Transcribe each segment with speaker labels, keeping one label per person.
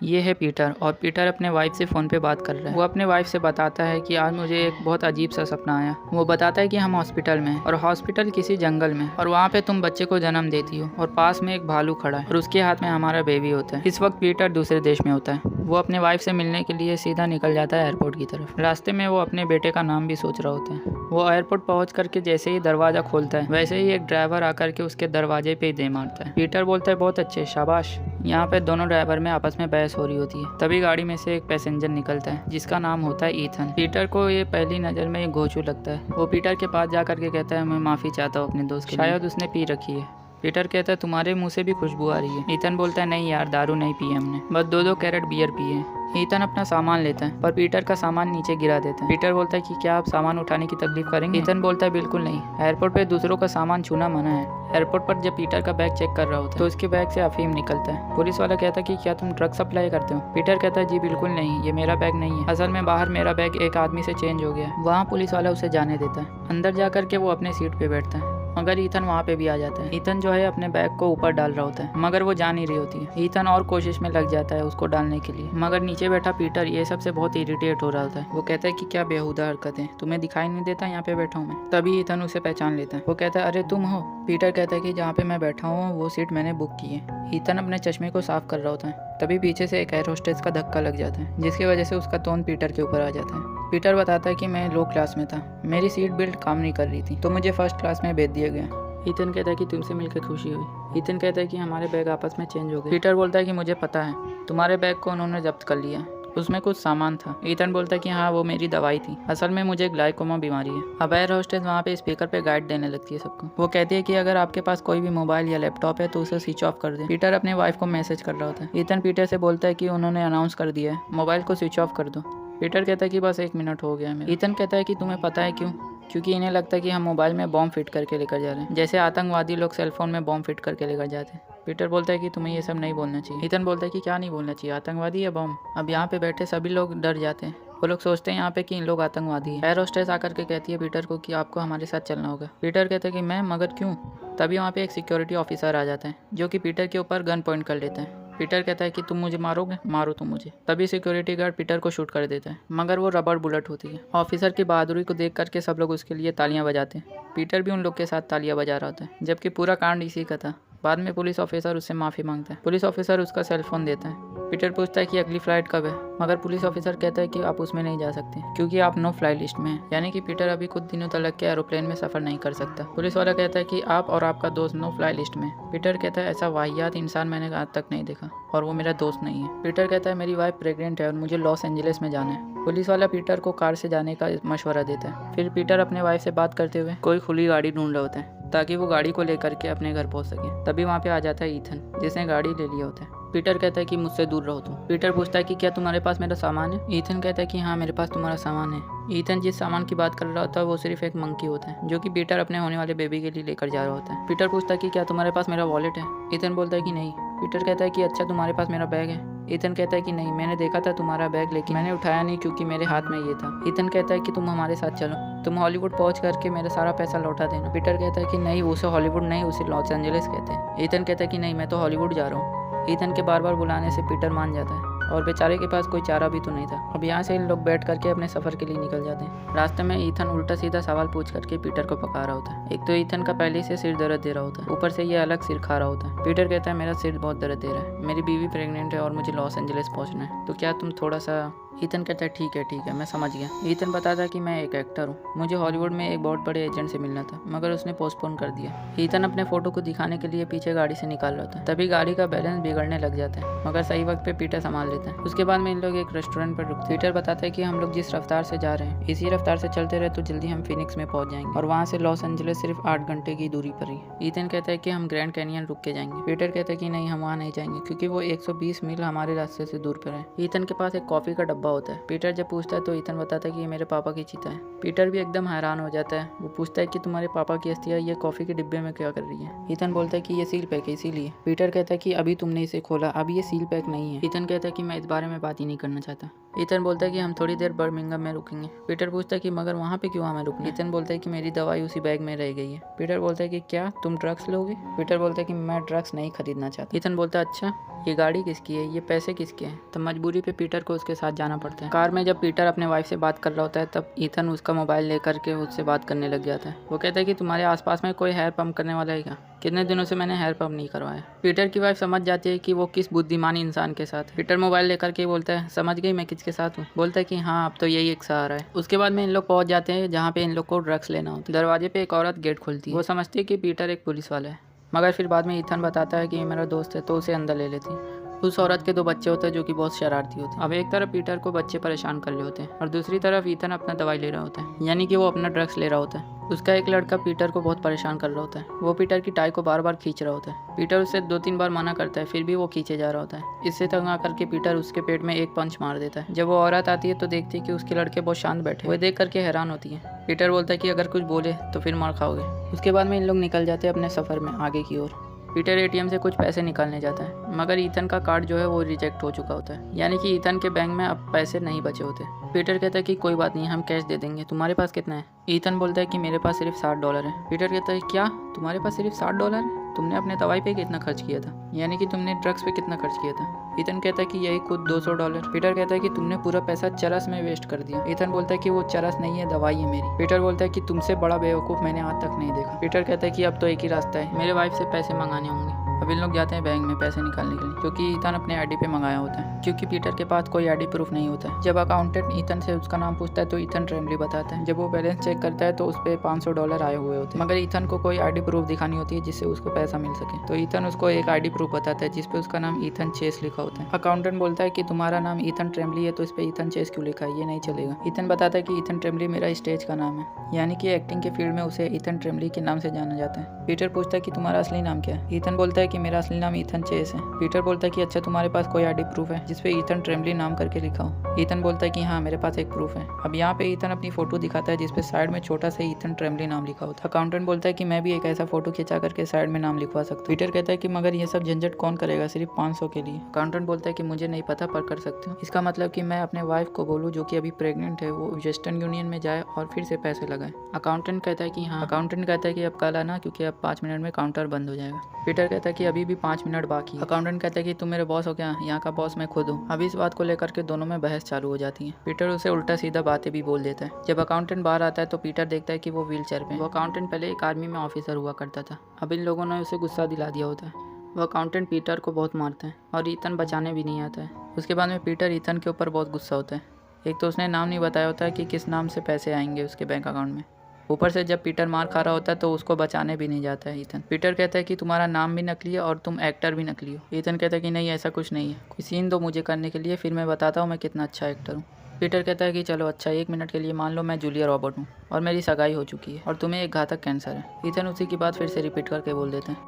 Speaker 1: ये है पीटर और पीटर अपने वाइफ से फ़ोन पे बात कर रहा है। वो अपने वाइफ से बताता है कि आज मुझे एक बहुत अजीब सा सपना आया। वो बताता है कि हम हॉस्पिटल में हैं और हॉस्पिटल किसी जंगल में और वहाँ पे तुम बच्चे को जन्म देती हो और पास में एक भालू खड़ा है और उसके हाथ में हमारा बेबी होता है। इस वक्त पीटर दूसरे देश में होता है। वो अपने वाइफ से मिलने के लिए सीधा निकल जाता है एयरपोर्ट की तरफ। रास्ते में वो अपने बेटे का नाम भी सोच रहा होता है। वो एयरपोर्ट पहुंच करके जैसे ही दरवाज़ा खोलता है वैसे ही एक ड्राइवर आकर के उसके दरवाजे पे ही दे मारता है। पीटर बोलता है बहुत अच्छे, शाबाश। यहाँ पे दोनों ड्राइवर में आपस में बहस हो रही होती है। तभी गाड़ी में से एक पैसेंजर निकलता है जिसका नाम होता है ईथन। पीटर को ये पहली नज़र में घोंचू लगता है। वो पीटर के पास जा करके कहता है मैं माफ़ी चाहता हूँ अपने दोस्त के लिए, शायद उसने पी रखी है। पीटर कहता है तुम्हारे मुंह से भी खुशबू आ रही है। ईथन बोलता है नहीं यार, दारू नहीं पी हमने, बस 2-2 कैरेट बियर पिए। ईथन अपना सामान लेता है पर पीटर का सामान नीचे गिरा देता है। पीटर बोलता है कि क्या आप सामान उठाने की तकलीफ करेंगे? ईथन बोलता है बिल्कुल नहीं, एयरपोर्ट पे दूसरों का सामान छूना मना है। एयरपोर्ट पर जब पीटर का बैग चेक कर रहा होता है तो उसके बैग से अफीम निकलता है। पुलिस वाला कहता है कि क्या तुम ड्रग सप्लाई करते हो? पीटर कहता है जी बिल्कुल नहीं, ये मेरा बैग नहीं है, असल में बाहर मेरा बैग एक आदमी से चेंज हो गया है। वहाँ पुलिस वाला उसे जाने देता है। अंदर जा करके वो अपने सीट पे बैठता है मगर ईथन वहाँ पे भी आ जाता है। ईथन जो है अपने बैग को ऊपर डाल रहा होता है मगर वो जा नहीं रही होती है। ईथन और कोशिश में लग जाता है उसको डालने के लिए मगर नीचे बैठा पीटर ये सबसे बहुत इरिटेट हो रहा होता है। वो कहता है कि क्या बेहुदा हरकत है, तुम्हें दिखाई नहीं देता यहाँ पे बैठा हूँ मैं? तभी ईथन उसे पहचान लेता है। वो कहता है अरे तुम हो? पीटर कहता है कि जहाँ पे मैं बैठा हूँ वो सीट मैंने बुक की है। ईथन अपने चश्मे को साफ कर रहा होता है तभी पीछे से एक एयर होस्टेस का धक्का लग जाता है जिसकी वजह से उसका तोन पीटर के ऊपर आ जाता है। पीटर बताता है कि मैं लो क्लास में था, मेरी सीट बेल्ट काम नहीं कर रही थी तो मुझे फर्स्ट क्लास में भेज दिया गया। ईथन कहता है कि तुमसे मिलकर खुशी हुई। ईथन कहता है कि हमारे बैग आपस में चेंज हो गए। पीटर बोलता है कि मुझे पता है, तुम्हारे बैग को उन्होंने जब्त कर लिया, उसमें कुछ सामान था। ईथन बोलता है कि हाँ वो मेरी दवाई थी, असल में मुझे ग्लाइकोमा बीमारी है। अब एयर होस्टेस वहाँ पे स्पीकर पे गाइड देने लगती है सबको। वो कहती है कि अगर आपके पास कोई भी मोबाइल या लैपटॉप है तो उसे स्विच ऑफ कर दे। पीटर अपने वाइफ को मैसेज कर रहा होता है। ईथन पीटर से बोलता है कि उन्होंने अनाउंस कर दिया है, मोबाइल को स्विच ऑफ कर दो। पीटर कहता है कि बस 1 मिनट हो गया है। ईथन कहता है कि तुम्हें पता है क्यों? क्योंकि इन्हें लगता है कि हम मोबाइल में बॉम्ब फिट करके लेकर जा रहे हैं, जैसे आतंकवादी लोग सेलफोन में बॉम्ब फिट करके लेकर जाते हैं। पीटर बोलता है कि तुम्हें ये सब नहीं बोलना चाहिए। ईथन बोलता है कि क्या नहीं बोलना चाहिए, आतंकवादी या बॉम्ब? अब यहाँ पे बैठे सभी लोग डर जाते हैं। वो लोग सोचते हैं यहाँ पे कि इन लोग आतंकवादी हैं। एयर होस्टेस आकर के कहती है पीटर को कि आपको हमारे साथ चलना होगा। पीटर कहता है कि मैं, मगर क्यों? तभी वहाँ पे एक सिक्योरिटी ऑफिसर आ जाता है जो कि पीटर के ऊपर गन पॉइंट कर लेता है। पीटर कहता है कि तुम मुझे मारोगे, मारो तुम मुझे। तभी सिक्योरिटी गार्ड पीटर को शूट कर देता है मगर वो रबर बुलेट होती है। ऑफिसर की बहादुरी को देख करके सब लोग उसके लिए तालियां बजाते हैं। पीटर भी उन लोग के साथ तालियां बजा रहा होता है जबकि पूरा कांड इसी का था। बाद में पुलिस ऑफिसर उससे माफ़ी मांगता है। पुलिस ऑफिसर उसका सेलफोन देता है। पीटर पूछता है कि अगली फ्लाइट कब है मगर पुलिस ऑफिसर कहता है कि आप उसमें नहीं जा सकते क्योंकि आप नो फ्लाई लिस्ट में हैं, यानी कि पीटर अभी कुछ दिनों तक के एरोप्लेन में सफ़र नहीं कर सकता। पुलिस वाला कहता है कि आप और आपका दोस्त नो फ्लाई लिस्ट में। पीटर कहता है ऐसा वाहियात इंसान मैंने आज तक नहीं देखा और वो मेरा दोस्त नहीं है। पीटर कहता है मेरी वाइफ प्रेग्नेंट है और मुझे लॉस एंजलिस में जाना है। पुलिस वाला पीटर को कार से जाने का मशवरा देता है। फिर पीटर अपने वाइफ से बात करते हुए कोई खुली गाड़ी ढूंढ रहा होता है ताकि वो गाड़ी को लेकर के अपने घर पहुंच सके। तभी वहाँ पे आ जाता है ईथन जिसने गाड़ी ले लिया होता है। पीटर कहता है कि मुझसे दूर रहो तुम। पीटर पूछता है कि क्या तुम्हारे पास मेरा सामान है? ईथन कहता है कि हाँ मेरे पास तुम्हारा सामान है। ईथन जिस सामान की बात कर रहा होता है वो सिर्फ एक मंकी होता है जो कि पीटर अपने होने वाले बेबी के लिए लेकर जा रहा होता है। पीटर पूछता है कि क्या तुम्हारे पास मेरा वॉलेट है? ईथन बोलता है कि नहीं। पीटर कहता है कि अच्छा तुम्हारे पास मेरा बैग है? ईथन कहता है कि नहीं, मैंने देखा था तुम्हारा बैग लेकिन मैंने उठाया नहीं क्योंकि मेरे हाथ में ये था। ईथन कहता है कि तुम हमारे साथ चलो, तुम हॉलीवुड पहुंच करके मेरा सारा पैसा लौटा देना। पीटर कहता है कि नहीं, उसे हॉलीवुड नहीं उसे लॉस एंजलिस कहते हैं। ईथन कहता है कि नहीं, मैं तो हॉलीवुड जा रहा हूँ। ईथन के बार बार बुलाने से पीटर मान जाता है और बेचारे के पास कोई चारा भी तो नहीं था। अब यहाँ से इन लोग बैठ करके अपने सफ़र के लिए निकल जाते हैं। रास्ते में ईथन उल्टा सीधा सवाल पूछ करके पीटर को पका रहा होता है। एक तो ईथन का पहले से सिर दर्द दे रहा होता है, ऊपर से ये अलग सिर खा रहा होता है। पीटर कहता है मेरा सिर बहुत दर्द दे रहा है, मेरी बीवी प्रेग्नेंट है और मुझे लॉस एंजलिस पहुँचना है, तो क्या तुम थोड़ा सा। ईथन कहता है ठीक है मैं समझ गया। ईथन बताता है कि मैं एक एक्टर हूँ, मुझे हॉलीवुड में एक बहुत बड़े एजेंट से मिलना था मगर उसने पोस्टपोन कर दिया। ईथन अपने फोटो को दिखाने के लिए पीछे गाड़ी से निकाल रहा था तभी गाड़ी का बैलेंस बिगड़ने लग जाता है मगर सही वक्त पे पीटर संभाल लेता है। उसके बाद में इन लोग एक रेस्टोरेंट पर रुकते। पीटर बताता है कि हम लोग जिस रफ्तार से जा रहे हैं इसी रफ्तार से चलते रहे तो जल्दी हम फिनिक्स में पहुंच जाएंगे और वहाँ से लॉस एंजलिस सिर्फ 8 घंटे की दूरी पर ही। ईथन कहता है कि हम ग्रैंड कैनियन रुक के जाएंगे। पीटर कहता है कि नहीं, हम वहाँ नहीं जाएंगे क्योंकि वो 120 मील हमारे रास्ते से दूर पर है। ईथन के पास एक कॉफी का डब्बा होता है। पीटर जब पूछता है तो ईथन बताता है कि ये मेरे पापा की चिता है। पीटर भी एकदम हैरान हो जाता है। वो पूछता है कि तुम्हारे पापा की अस्थियां ये कॉफी के डिब्बे में क्या कर रही है? ईथन बोलता है कि ये सील पैक है इसीलिए। पीटर कहता है कि अभी तुमने इसे खोला, अब ये सील पैक नहीं है। ईथन कहता है कि मैं इस बारे में बात ही नहीं करना चाहता। ईथन बोलता है कि हम थोड़ी देर बर्मिंघम में रुकेंगे। पीटर पूछता है कि मगर वहाँ पे क्यों हमें रुकना? ईथन बोलता है कि मेरी दवाई उसी बैग में रह गई है। पीटर बोलता है कि क्या तुम ड्रग्स लोगे? पीटर बोलता है कि मैं ड्रग्स नहीं खरीदना चाहता। ईथन बोलता है अच्छा, ये गाड़ी किसकी है, ये पैसे किसके हैं? तब मजबूरी पे पीटर को उसके साथ जाना पड़ता है। कार में जब पीटर अपने वाइफ से बात कर रहा होता है तब ईथन उसका मोबाइल लेकर के उससे बात करने लग जाता है। वो कहता है कि तुम्हारे आसपास में कोई हेयर पंप करने वाला है क्या? कितने दिनों से मैंने हेयर पंप नहीं करवाया। पीटर की वाइफ समझ जाती है कि वो किस बुद्धिमानी इंसान के साथ है। पीटर मोबाइल लेकर के बोलता है समझ गई मैं किसके साथ हूँ? बोलता है कि हाँ अब तो यही एक सहारा है। उसके बाद में इन लोग पहुंच जाते हैं जहाँ पे इन लोग को ड्रग्स लेना होता है। दरवाजे पे एक औरत गेट खोलती है। वो समझती है कि पीटर एक पुलिस वाला है, मगर फिर बाद में ईथन बताता है कि ये मेरा दोस्त है तो उसे अंदर ले लेती है। उस औरत के 2 बच्चे होते हैं जो कि बहुत शरारती होते हैं। अब एक तरफ पीटर को बच्चे परेशान कर रहे होते हैं और दूसरी तरफ ईथन अपना दवाई ले रहा होता है, यानी कि वो अपना ड्रग्स ले रहा होता है। उसका एक लड़का पीटर को बहुत परेशान कर रहा होता है। वो पीटर की टाई को बार बार खींच रहा होता है। पीटर उसे 2-3 बार मना करता है, फिर भी वो खींचे जा रहा होता है। इससे तंग आकर के पीटर उसके पेट में एक पंच मार देता है। जब वो औरत आती है तो देखती है कि उसके लड़के बहुत शांत बैठे। वो देख करके हैरान होती है। पीटर बोलता है कि अगर कुछ बोले तो फिर मार खाओगे। उसके बाद में इन लोग निकल जाते हैं अपने सफ़र में आगे की ओर। पीटर एटीएम से कुछ पैसे निकालने जाता है, मगर ईथन का कार्ड जो है वो रिजेक्ट हो चुका होता है, यानी कि ईथन के बैंक में अब पैसे नहीं बचे होते। पीटर कहता है कि कोई बात नहीं, हम कैश दे देंगे, तुम्हारे पास कितना है? ईथन बोलता है कि मेरे पास सिर्फ $60 है। पीटर कहता है क्या तुम्हारे पास सिर्फ $60 है? तुमने अपने दवाई पे कितना खर्च किया था, यानी कि तुमने ड्रग्स पे कितना खर्च किया था? ईथन कहता है कि यही खुद $200। पीटर कहता है कि तुमने पूरा पैसा चरस में वेस्ट कर दिया। ईथन बोलता है कि वो चरस नहीं है, दवाई है मेरी। पीटर बोलता है कि तुमसे बड़ा बेवकूफ़ मैंने आज तक नहीं देखा। पीटर कहता है कि अब तो एक ही रास्ता है, मेरे वाइफ से पैसे मंगाने होंगे। अब इन लोग जाते हैं बैंक में पैसे निकालने के लिए, क्योंकि ईथन अपने आईडी पे मंगाया होता है, क्योंकि पीटर के पास कोई आईडी प्रूफ नहीं होता है। जब अकाउंटेंट ईथन से उसका नाम पूछता है तो ईथन ट्रेमली बताता है। जब वो बैलेंस चेक करता है तो उस पर $500 आए हुए होते हैं, मगर ईथन को कोई आईडी प्रूफ दिखानी होती है जिससे उसको पैसा मिल सके। तो ईथन उसको एक आईडी प्रूफ बताता है जिसपे उसका नाम ईथन चेस लिखा होता है। अकाउंटेंट बोलता है कि तुम्हारा नाम ईथन ट्रेमली है तो इस पे ईथन चेस क्यों लिखा है, ये नहीं चलेगा। ईथन बताता है कि ईथन ट्रेमली मेरा स्टेज का नाम है, यानी कि एक्टिंग के फील्ड में उसे ईथन ट्रेमली के नाम से जाना जाता है। पीटर पूछता है कि तुम्हारा असली नाम क्या है? ईथन बोलता है कि मेरा असली नाम ईथन चेस है। पीटर बोलता है कि अच्छा तुम्हारे पास कोई आईडी प्रूफ है जिसपे ईथन ट्रेमली नाम करके लिखा हो? ईथन बोलता है कि हाँ मेरे पास एक प्रूफ है। अब यहाँ पे ईथन अपनी फोटो दिखाता है जिसपे साइड में छोटा सा ईथन ट्रेमली नाम लिखा होता है। अकाउंटेंट बोलता है कि मैं भी एक ऐसा फोटो खिंचा करके साइड में नाम लिखवा सकता हूँ। पीटर कहता है कि मगर ये सब झंझट कौन करेगा, सिर्फ 500 के लिए। अकाउंटेंट बोलता है कि मुझे नहीं पता पर कर सकते हो। इसका मतलब कि मैं अपने वाइफ को बोलूँ जो कि अभी प्रेग्नेंट है वो वेस्टर्न यूनियन में जाए और फिर से पैसे लगाए। अकाउंटेंट कहता है कि हाँ। अकाउंटेंट कहता है कि अब कल आना क्योंकि अब 5 मिनट में काउंटर बंद हो जाएगा। पीटर कहता है कि अभी भी 5 मिनट बाकी है। अकाउंटेंट कहता है कि तुम मेरे बॉस हो क्या? यहाँ का बॉस मैं खुद हूँ। अभी इस बात को लेकर के दोनों में बहस चालू हो जाती है। पीटर उसे उल्टा सीधा बातें भी बोल देता है। जब अकाउंटेंट बाहर आता है तो पीटर देखता है कि वो व्हील चेयर पे है। वो अकाउंटेंट पहले एक आर्मी में ऑफिसर हुआ करता था, अब इन लोगों ने उसे गुस्सा दिला दिया होता है। वो अकाउंटेंट पीटर को बहुत मारता है और ईथन बचाने भी नहीं आता है। उसके बाद में पीटर ईथन के ऊपर बहुत गुस्सा होता है। एक तो उसने नाम नहीं बताया होता है कि किस नाम से पैसे आएंगे उसके बैंक अकाउंट में। ऊपर से जब पीटर मार खा रहा होता है तो उसको बचाने भी नहीं जाता है ईथन। पीटर कहता है कि तुम्हारा नाम भी नकली है और तुम एक्टर भी नकली हो। ईथन कहता है कि नहीं ऐसा कुछ नहीं है, कोई सीन दो मुझे करने के लिए, फिर मैं बताता हूँ मैं कितना अच्छा एक्टर हूँ। पीटर कहता है कि चलो अच्छा 1 मिनट के लिए मान लो मैं जूलिया रॉबर्ट हूँ और मेरी सगाई हो चुकी है और तुम्हें एक घातक कैंसर है। ईथन उसी की बात फिर से रिपीट करके बोल देते हैं,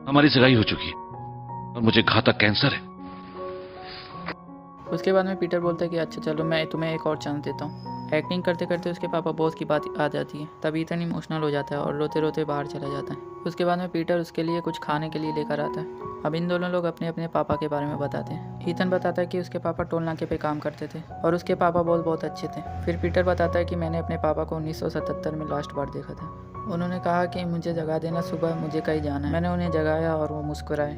Speaker 2: हमारी सगाई हो चुकी है और मुझे घातक कैंसर है।
Speaker 1: उसके बाद में पीटर बोलता है कि अच्छा चलो मैं तुम्हें एक और चांस देता हूँ। एक्टिंग करते करते उसके पापा बॉस की बात आ जाती है, तब ईथन इमोशनल हो जाता है और रोते रोते बाहर चला जाता है। उसके बाद में पीटर उसके लिए कुछ खाने के लिए लेकर आता है। अब इन दोनों लोग अपने अपने पापा के बारे में बताते हैं। ईथन बताता है कि उसके पापा टोल नाके पे काम करते थे और उसके पापा बहुत अच्छे थे। फिर पीटर बताता है कि मैंने अपने पापा को 1977 में लास्ट बार देखा था। उन्होंने कहा कि मुझे जगा देना, सुबह मुझे कहीं जाना है। मैंने उन्हें जगाया और वो मुस्कुराए।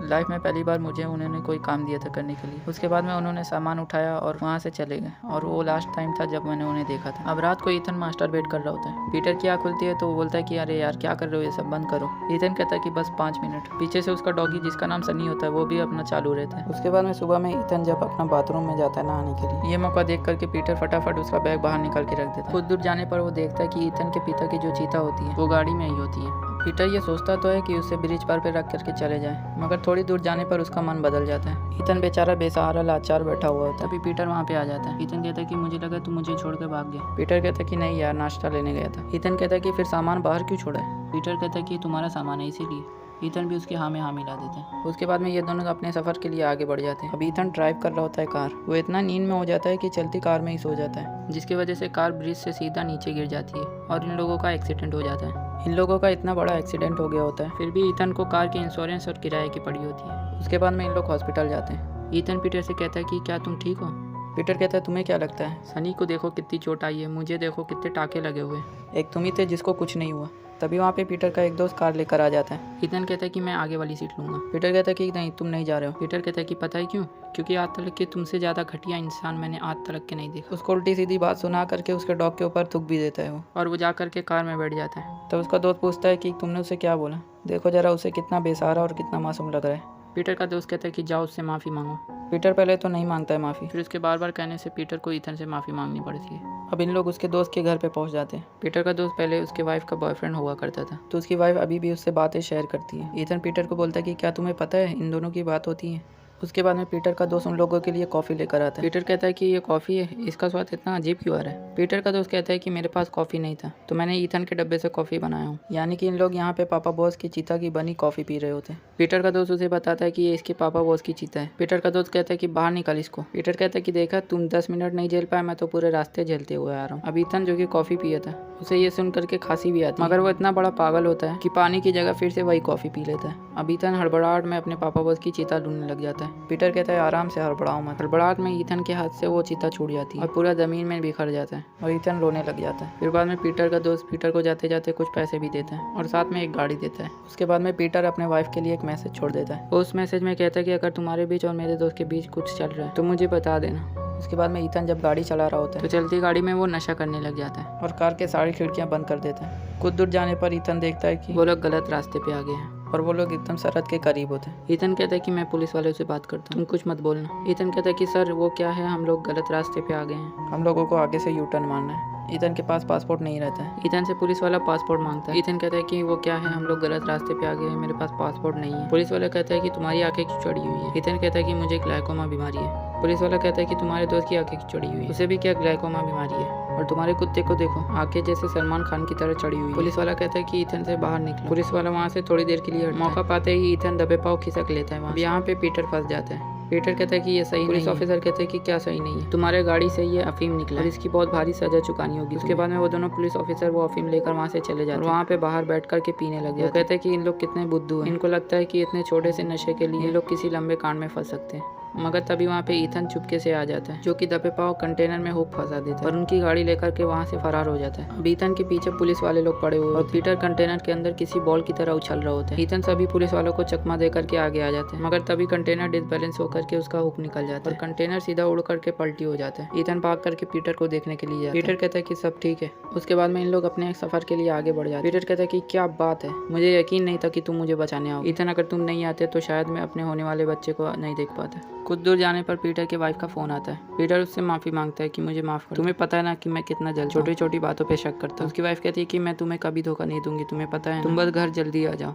Speaker 1: लाइफ में पहली बार मुझे उन्होंने कोई काम दिया था करने के लिए। उसके बाद में उन्होंने सामान उठाया और वहाँ से चले गए और वो लास्ट टाइम था जब मैंने उन्हें देखा था। अब रात को ईथन मास्टर बेट कर रहा होता है। पीटर की आँख खुलती है तो वो बोलता है कि अरे यार क्या कर रहे हो, ये सब बंद करो। ईथन कहता है कि बस 5 मिनट। पीछे से उसका डॉगी जिसका नाम सनी होता है वो भी अपना चालू रहता है। उसके बाद में सुबह में ईथन जब अपना बाथरूम में जाता है नहाने के लिए, ये मौका देख करके पीटर फटाफट उसका बैग बाहर निकाल के रख देता है। कुछ दूर जाने पर वो देखता है कि ईथन के पिता की जो चीता होती है वो गाड़ी में ही होती है। पीटर ये सोचता तो है कि उसे ब्रिज पार पे रख करके चले जाए, मगर थोड़ी दूर जाने पर उसका मन बदल जाता है। ईथन बेचारा बेसहारा लाचार बैठा हुआ होता है। तभी पीटर वहाँ पे आ जाता है। ईथन कहता है कि मुझे लगा तू मुझे छोड़ के भाग गया। पीटर कहता है कि नहीं यार, नाश्ता लेने गया था। ईथन कहता है कि फिर सामान बाहर क्यों छोड़ा है? पीटर कहता है कि तुम्हारा सामान है इसीलिए। ईथन भी उसके हाँ में हाँ मिला देते हैं। उसके बाद में ये दोनों अपने सफर के लिए आगे बढ़ जाते हैं। अब ईथन ड्राइव कर रहा होता है कार। वो इतना नींद में हो जाता है कि चलती कार में ही सो जाता है, जिसकी वजह से कार ब्रिज से सीधा नीचे गिर जाती है और इन लोगों का एक्सीडेंट हो जाता है। इन लोगों का इतना बड़ा एक्सीडेंट हो गया होता है, फिर भी ईथन को कार के इंश्योरेंस और किराए की पड़ी होती है। उसके बाद में इन लोग हॉस्पिटल जाते हैं। ईथन पीटर से कहता है कि क्या तुम ठीक हो? पीटर कहता है तुम्हें क्या लगता है? सनी को देखो कितनी चोट आई है, मुझे देखो कितने टाके लगे हुए। एक तुम ही थे जिसको कुछ नहीं हुआ। तभी वहाँ पे पीटर का एक दोस्त कार लेकर आ जाता है। ईथन कहता है कि मैं आगे वाली सीट लूँगा। पीटर कहता है कि नहीं तुम नहीं जा रहे हो। पीटर कहता है कि पता है क्यों? क्योंकि आज तक के तुमसे ज़्यादा घटिया इंसान मैंने आज तक के नहीं देखा। उसको उल्टी सीधी बात सुना करके उसके डॉग के ऊपर थूक भी देता है वो, और वो जा करके कार में बैठ जाता है। तो उसका दोस्त पूछता है कि तुमने उसे क्या बोला? देखो जरा उसे कितना बेसहारा और कितना मासूम लग रहा है। पीटर का दोस्त कहता है कि जाओ उससे माफ़ी मांगो। पीटर पहले तो नहीं मांगता है माफ़ी, फिर उसके बार बार कहने से पीटर को ईथन से माफ़ी मांगनी पड़ती है। अब इन लोग उसके दोस्त के घर पे पहुंच जाते हैं। पीटर का दोस्त पहले उसके वाइफ का बॉयफ्रेंड हुआ करता था, तो उसकी वाइफ अभी भी उससे बातें शेयर करती है। ईथन पीटर को बोलता है कि क्या तुम्हें पता है इन दोनों की बात होती है। उसके बाद में पीटर का दोस्त उन लोगों के लिए कॉफ़ी लेकर आता है। पीटर कहता है कि ये कॉफ़ी है, इसका स्वाद इतना अजीब क्यों आ रहा है? पीटर का दोस्त कहता है कि मेरे पास कॉफ़ी नहीं था तो मैंने ईथन के डब्बे से कॉफ़ी बनाया हूँ। यानी कि इन लोग यहाँ पे पापा बॉस की चीता की बनी कॉफ़ी पी रहे होते हैं। पीटर का दोस्त उसे बताता है कि ये इसके पापा बॉस की चीता है। पीटर का दोस्त कहता है कि बाहर निकाल इसको। पीटर कहता है कि देखा तुम 10 मिनट नहीं झेल पाए, मैं तो पूरे रास्ते झेलते हुए आ रहा हूँ। अब ईथन जो कि कॉफ़ी पिया था उसे ये सुन करके खांसी भी आती है, मगर वो इतना बड़ा पागल होता है कि पानी की जगह फिर से वही कॉफ़ी पी लेता है। अब ईथन हड़बड़ाहट में अपने पापा बॉस की चीता ढूंढने लग जाता है। पीटर कहता है आराम से हड़बड़ाओ मत। हड़बड़ाहट में ईथन के हाथ से वो चीता छूट जाती है और पूरा ज़मीन में बिखर जाता है और ईथन रोने लग जाता है। फिर बाद में पीटर का दोस्त पीटर को जाते जाते कुछ पैसे भी देता है और साथ में एक गाड़ी देता है। उसके बाद में पीटर अपने वाइफ के लिए एक मैसेज छोड़ देता है। वो उस मैसेज में कहता है कि अगर तुम्हारे बीच और मेरे दोस्त के बीच कुछ चल रहा है तो मुझे बता देना। उसके बाद में ईथन जब गाड़ी चला रहा होता है तो चलती गाड़ी में वो नशा करने लग जाता है और कार के सारी खिड़कियां बंद कर देता है। कुछ दूर जाने पर ईथन देखता है कि वो लोग गलत रास्ते पे आ गए हैं और वो लोग एकदम सरहद के करीब होते हैं। ईथन कहता है कि मैं पुलिस वाले से बात करता हूँ, तुम कुछ मत बोलना। ईथन कहता है कि सर वो क्या है, हम लोग गलत रास्ते पे आ गए हैं, हम लोगों को आगे से यू टर्न मारना है। ईथन के पास पासपोर्ट नहीं रहता है। ईथन से पुलिस वाला पासपोर्ट मांगता है। ईथन कहता है कि वो क्या है, हम लोग गलत रास्ते पे आ गए हैं, मेरे पास पासपोर्ट नहीं है। पुलिस वाला कहता है कि तुम्हारी आंखें क्यों चढ़ी हुई है? ईथन कहता है कि मुझे ग्लाइकोमा बीमारी है। पुलिस वाला कहता है कि तुम्हारे दोस्त की आंखें क्यों चढ़ी हुई है? उसे भी क्या ग्लाइकोमा बीमारी है? और तुम्हारे कुत्ते को देखो, आंखें जैसे सलमान खान की तरह चढ़ी हुई है। पुलिस वाला कहता है कि ईथन से बाहर निकलो। पुलिस वाला वहाँ से थोड़ी देर के लिए मौका पाते ही ईथन दबे पाव खिसक लेता है। वहाँ यहाँ पे पीटर फंस जाता है। पीटर कहता है कि ये सही नहीं है। पुलिस ऑफिसर कहते हैं कि क्या सही नहीं है, तुम्हारे गाड़ी से ये अफीम निकला और इसकी बहुत भारी सजा चुकानी होगी। उसके बाद में वो दोनों पुलिस ऑफिसर वो अफीम लेकर वहाँ से चले जाते हैं। वहाँ पे बाहर बैठ करके पीने लग जाते हैं। वो कहते हैं कि इन लोग कितने बुद्धू हैं, इनको लगता है कि इतने छोटे से नशे के लिए इन लोग किसी लंबे कांड में फंस सकते हैं। मगर तभी वहाँ पे ईथन चुपके से आ जाता है, जो कि दबे पाव कंटेनर में हुक फंसा देता है और उनकी गाड़ी लेकर के वहाँ से फरार हो जाता है। अब ईथन के पीछे पुलिस वाले लोग पड़े हुए और पीटर कंटेनर के अंदर किसी बॉल की तरह उछल रहा होता है। ईथन सभी पुलिस वालों को चकमा दे करके आगे आ जाते हैं, मगर तभी कंटेनर डिसबैलेंस होकर के उसका हुक निकल जाता है और कंटेनर सीधा उड़ करके पलटी हो जाता है। ईथन भाग करके पीटर को देखने के लिए जाता है। पीटर कहता है कि सब ठीक है। उसके बाद में इन लोग अपने सफर के लिए आगे बढ़ जाते हैं। पीटर कहता है कि क्या बात है, मुझे यकीन नहीं था कि तुम मुझे बचाने आओगे। ईथन अगर तुम नहीं आते तो शायद मैं अपने होने वाले बच्चे को नहीं देख पाता। कुछ दूर जाने पर पीटर के वाइफ का फोन आता है। पीटर उससे माफी मांगता है कि मुझे माफ कर, तुम्हें पता है ना कि मैं कितना जल्द छोटी छोटी बातों पे शक करता हूँ। उसकी वाइफ कहती है कि मैं तुम्हें कभी धोखा नहीं दूंगी, तुम्हें पता है, तुम बस घर जल्दी आ जाओ।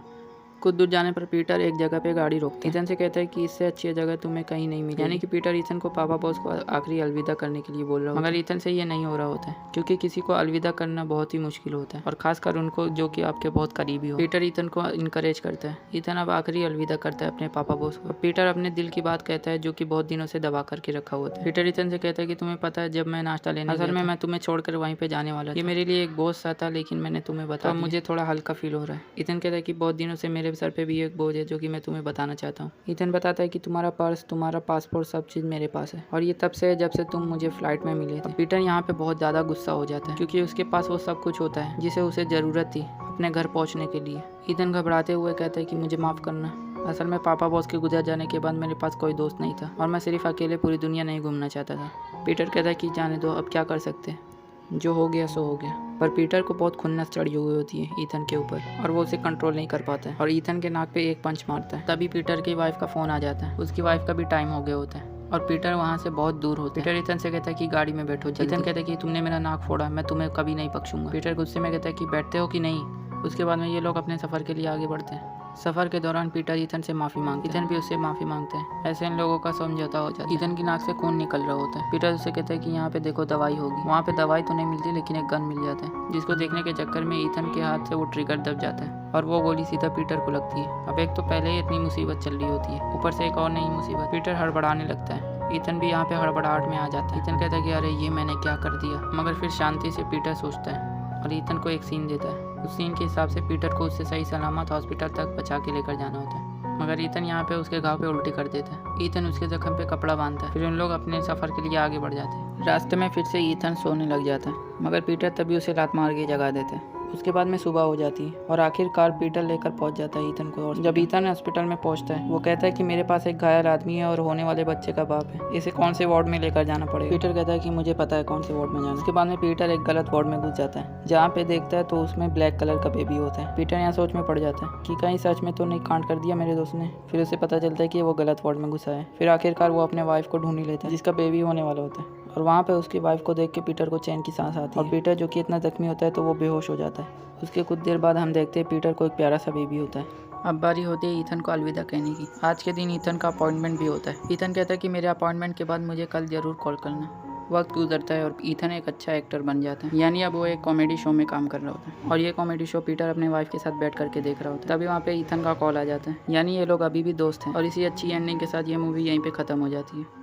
Speaker 1: कुछ दूर जाने पर पीटर एक जगह पे गाड़ी रोकता है। ईथन से कहता है कि इससे अच्छी जगह तुम्हें कहीं नहीं मिली। यानी कि पीटर ईथन को पापा बॉस को आखिरी अलविदा करने के लिए बोल रहा है, मगर ईथन से ये नहीं हो रहा होता है क्योंकि किसी को अलविदा करना बहुत ही मुश्किल होता है और खासकर उनको जो कि आपके बहुत करीबी हो। पीटर ईथन को इनकरेज करता है। ईथन अब आखिरी अलविदा करता है अपने पापा बॉस को। पीटर अपने दिल की बात कहता है जो कि बहुत दिनों से दबा करके रखा होता है। पीटर ईथन से कहता है कि तुम्हें पता है जब मैं नाश्ता लेने असल में मैं तुम्हें छोड़कर वहीं पे जाने वाला था। ये मेरे लिए एक बोझ सा था, लेकिन मैंने तुम्हें बताया, मुझे थोड़ा हल्का फील हो रहा है। ईथन कहता है कि बहुत दिनों से मेरे सर पे भी एक बोझ है जो कि मैं तुम्हें बताना चाहता हूँ। ईथन बताता है कि तुम्हारा पर्स, तुम्हारा पासपोर्ट, सब चीज मेरे पास है और ये तब से है जब से तुम मुझे फ्लाइट में मिले थे। पीटर यहाँ पे बहुत ज्यादा गुस्सा हो जाता है क्योंकि उसके पास वो सब कुछ होता है जिसे उसे जरूरत थी अपने घर पहुँचने के लिए। ईथन घबराते हुए कहता है कि मुझे माफ करना, असल में पापा बॉस के गुजर जाने के बाद मेरे पास कोई दोस्त नहीं था और मैं सिर्फ अकेले पूरी दुनिया नहीं घूमना चाहता था। पीटर कहता है कि जाने दो, अब क्या कर सकते हैं, जो हो गया सो हो गया। पर पीटर को बहुत खुन्नस चढ़ी हुई होती है ईथन के ऊपर और वो उसे कंट्रोल नहीं कर पाता है और ईथन के नाक पे एक पंच मारता है। तभी पीटर की वाइफ का फोन आ जाता है। उसकी वाइफ का भी टाइम हो गया होता है और पीटर वहाँ से बहुत दूर होता है। पीटर ईथन से कहता है कि गाड़ी में बैठो। ईथन कहता है कि तुमने मेरा नाक फोड़ा, मैं तुम्हें कभी नहीं बख्शूंगा। पीटर गुस्से में कहता है कि बैठते हो कि नहीं। उसके बाद में ये लोग अपने सफर के लिए आगे बढ़ते हैं। सफर के दौरान पीटर ईथन से माफी मांगता है, ईथन भी उससे माफी मांगते हैं। ऐसे इन लोगों का समझौता हो जाता है। ईथन की नाक से खून निकल रहा होता है। पीटर उससे कहता है कि यहाँ पे देखो दवाई होगी। वहाँ पे दवाई तो नहीं मिलती लेकिन एक गन मिल जाता है जिसको देखने के चक्कर में ईथन के हाथ से वो ट्रिगर दब जाता है और वो गोली सीधा पीटर को लगती है। अब एक तो पहले ही इतनी मुसीबत चल रही होती है, ऊपर से एक और नई मुसीबत। पीटर हड़बड़ाने लगता है। ईथन भी यहाँ पे हड़बड़ाहट में आ जाता है। ईथन कहता है कि अरे ये मैंने क्या कर दिया, मगर फिर शांति से पीटर सोचता है और ईथन को एक सीन देता है। उस सीन के हिसाब से पीटर को उससे सही सलामत हॉस्पिटल तक बचा के लेकर जाना होता है, मगर ईथन यहाँ पे उसके घाव पे उल्टी कर देता है। ईथन उसके जख्म पे कपड़ा बांधता है। फिर उन लोग अपने सफर के लिए आगे बढ़ जाते हैं। रास्ते में फिर से ईथन सोने लग जाता है, मगर पीटर तभी उसे लात मार के जगा देता है। उसके बाद में सुबह हो जाती है और आखिरकार पीटर लेकर पहुंच जाता है ईथन को। और जब ईथन हॉस्पिटल में पहुंचता है, वो कहता है कि मेरे पास एक घायल आदमी है और होने वाले बच्चे का बाप है, इसे कौन से वार्ड में लेकर जाना पड़ेगा। पीटर कहता है कि मुझे पता है कौन से वार्ड में जाना। उसके बाद में पीटर एक गलत वार्ड में घुस जाता है, जहाँ पे देखता है तो उसमें ब्लैक कलर का बेबी होता है। पीटर यहाँ सोच में पड़ जाता है कि कहीं सच में तो नहीं कांड कर दिया मेरे दोस्त ने। फिर उसे पता चलता है कि वो गलत वार्ड में घुसा है। फिर आखिरकार वो अपने वाइफ को ढूंढ ही लेता है, जिसका बेबी होने वाला होता है। और वहाँ पे उसकी वाइफ को देख के पीटर को चैन की सांस आती है। और पीटर जो कि इतना जख्मी होता है तो वो बेहोश हो जाता है। उसके कुछ देर बाद हम देखते हैं पीटर को एक प्यारा सा बेबी होता है। अब बारी होती है ईथन को अलविदा कहने की। आज के दिन ईथन का अपॉइंटमेंट भी होता है। ईथन कहता है कि मेरे अपॉइंटमेंट के बाद मुझे कल जरूर कॉल करना। वक्त गुजरता है और ईथन एक अच्छा एक्टर बन जाता है, यानी अब वो एक कॉमेडी शो में काम कर रहा होता है। और ये कॉमेडी शो पीटर अपने वाइफ के साथ बैठ करके देख रहा होता है। तभी वहाँ पे ईथन का कॉल आ जाता है, यानी ये लोग अभी भी दोस्त हैं। और इसी अच्छी एंडिंग के साथ ये मूवी यहीं पे ख़त्म हो जाती है।